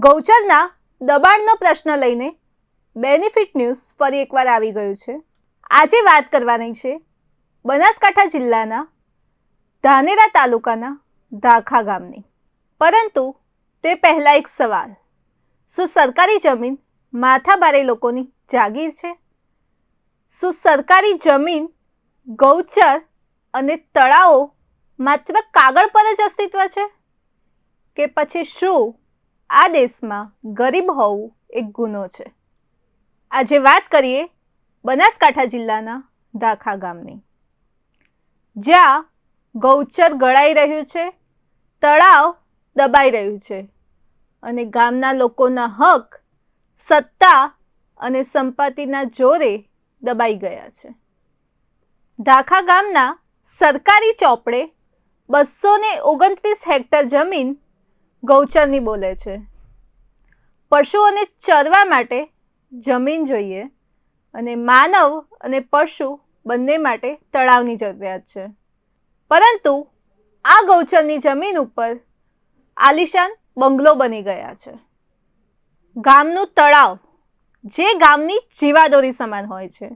ગૌચરના દબાણનો પ્રશ્ન લઈને બેનિફિટ ન્યૂઝ ફરી એકવાર આવી ગયું છે. આજે વાત કરવાની છે બનાસકાંઠા જિલ્લાના ધાનેરા તાલુકાના ધાખા ગામની. પરંતુ તે પહેલાં એક સવાલ: શું સરકારી જમીન માથાભારે લોકોની જાગીર છે? શું સરકારી જમીન, ગૌચર અને તળાવો માત્ર કાગળ પર જ અસ્તિત્વ છે? કે પછી શું આ દેશમાં ગરીબ હોવું એક ગુનો છે? આજે વાત કરીએ બનાસકાંઠા જિલ્લાના ધાખા ગામની, જ્યાં ગૌચર ગળાઈ રહ્યું છે, તળાવ દબાઈ રહ્યું છે અને ગામના લોકોના હક સત્તા અને સંપત્તિના જોરે દબાઈ ગયા છે. ધાખા ગામના સરકારી ચોપડે 229 હેક્ટર જમીન ગૌચરની બોલે છે. પશુઓને ચરવા માટે જમીન જોઈએ અને માનવ અને પશુ બંને માટે તળાવની જરૂરિયાત છે. પરંતુ આ ગૌચરની જમીન ઉપર આલિશાન બંગલો બની ગયા છે. ગામનું તળાવ, જે ગામની જીવાદોરી સમાન હોય છે,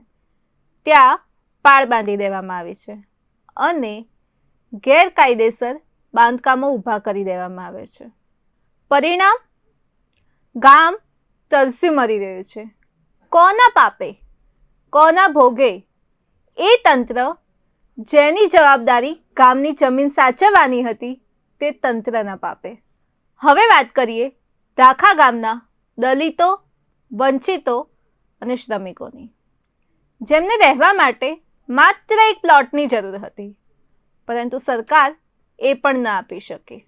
ત્યાં પાળ બાંધી દેવામાં આવી છે અને ગેરકાયદેસર બાંધકામો ઊભા કરી દેવામાં આવે છે. પરિણામ, ગામ તરસી મરી રહ્યું છે. કોના પાપે, કોના ભોગે? એ તંત્ર, જેની જવાબદારી ગામની જમીન સાચવવાની હતી, તે તંત્રના પાપે. હવે વાત કરીએ ધાખા ગામના દલિતો, વંચિતો અને શ્રમિકોની, જેમને રહેવા માટે માત્ર એક પ્લોટની જરૂર હતી, પરંતુ સરકાર એ પણ ન આપી શકે.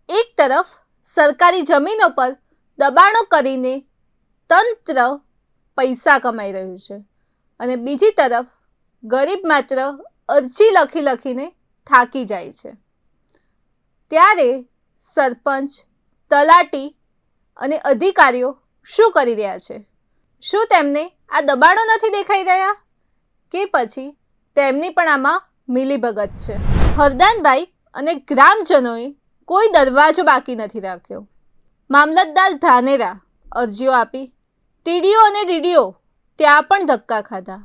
એક તરફ સરકારી જમીનો પર દબાણો કરીને તંત્ર પૈસા કમાઈ રહ્યું છે અને બીજી તરફ ગરીબ માત્ર અરજી લખીને થાકી જાય છે. ત્યારે સરપંચ, તલાટી અને અધિકારીઓ શું કરી રહ્યા છે? શું તેમને આ દબાણો નથી દેખાઈ રહ્યા? કે પછી તેમની પણ આમાં મિલીભગત છે? હરદાનભાઈ અને ગ્રામજનોએ કોઈ દરવાજો બાકી નથી રાખ્યો. મામલતદાર ધાનેરા અરજીઓ આપી, ટીડીઓ અને ડીડીઓ ત્યાં પણ ધક્કા ખાધા,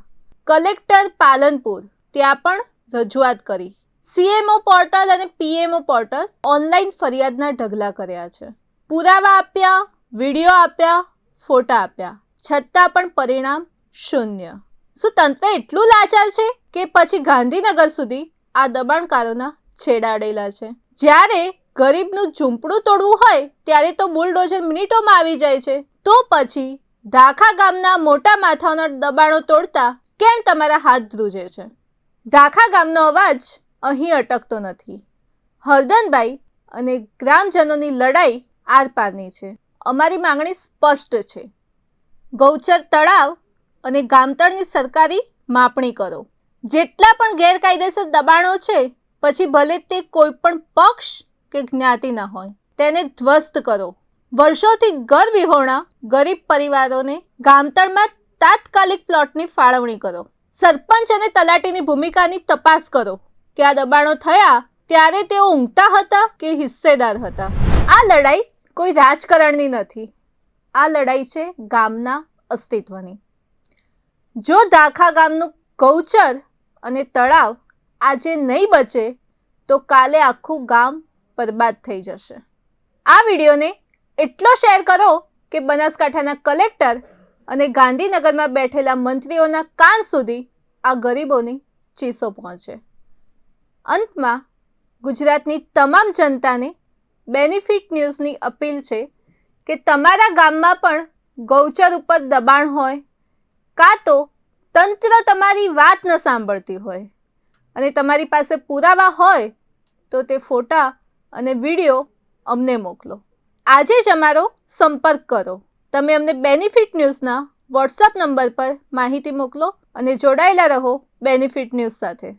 કલેક્ટર પાલનપુર ત્યાં પણ રજૂઆત કરી, સીએમઓ પોર્ટલ અને પીએમઓ પોર્ટલ ઓનલાઈન ફરિયાદના ઢગલા કર્યા છે, પુરાવા આપ્યા, વિડીયો આપ્યા, ફોટા આપ્યા, છતાં પણ પરિણામ શૂન્ય. શું તંત્ર એટલું લાચાર છે કે પછી ગાંધીનગર સુધી આ દબાણકારોના છેડા અડેલા છે? જ્યારે ગરીબનું ઝૂંપડું તોડવું હોય ત્યારે તો બુલડોઝર મિનિટોમાં આવી જાય છે, તો પછી ધાખા ગામના મોટા માથાઓના દબાણો તોડતા કેમ તમારા હાથ ધ્રુજે છે? ધાખા ગામનો અવાજ અહીં અટકતો નથી. હરદનભાઈ અને ગ્રામજનોની લડાઈ આરપારની છે. અમારી માંગણી સ્પષ્ટ છે: ગૌચર, તળાવ અને ગામતળની સરકારી માપણી કરો. જેટલા પણ ગેરકાયદેસર દબાણો છે, પછી ભલે તે કોઈ પણ પક્ષ કે જ્ઞાતિના હોય, તેને ધ્વસ્ત કરો. વર્ષોથી ઘર વિહોણા ગરીબ પરિવારોને ગામતળમાં તાત્કાલિક પ્લોટની ફાળવણી કરો. સરપંચ અને તલાટીની ભૂમિકાની તપાસ કરો કે આ દબાણો થયા ત્યારે તેઓ ઊંઘતા હતા કે હિસ્સેદાર હતા. આ લડાઈ કોઈ રાજકારણની નથી. આ લડાઈ છે ગામના અસ્તિત્વની. જો ધાખા ગામનું ગૌચર અને તળાવ આજે નહીં બચે તો કાલે આખું ગામ બરબાદ થઈ જશે. આ વિડીયોને એટલો શેર કરો કે બનાસકાંઠાના કલેક્ટર અને ગાંધીનગરમાં બેઠેલા મંત્રીઓના કાન સુધી આ ગરીબોની ચીસો પહોંચે. અંતમાં ગુજરાતની તમામ જનતાને બેનિફિટ ન્યૂઝની અપીલ છે કે તમારા ગામમાં પણ ગૌચર ઉપર દબાણ હોય, કાં તો તંત્ર તમારી વાત ન સાંભળતી હોય અને તમારી પાસે પુરાવા હોય, તો તે ફોટા અને વિડીયો અમને મોકલો. આજે જ અમારો સંપર્ક કરો. તમે અમને બેનિફિટ ન્યૂઝના વોટ્સઅપ નંબર પર માહિતી મોકલો અને જોડાયેલા રહો બેનિફિટ ન્યૂઝ સાથે.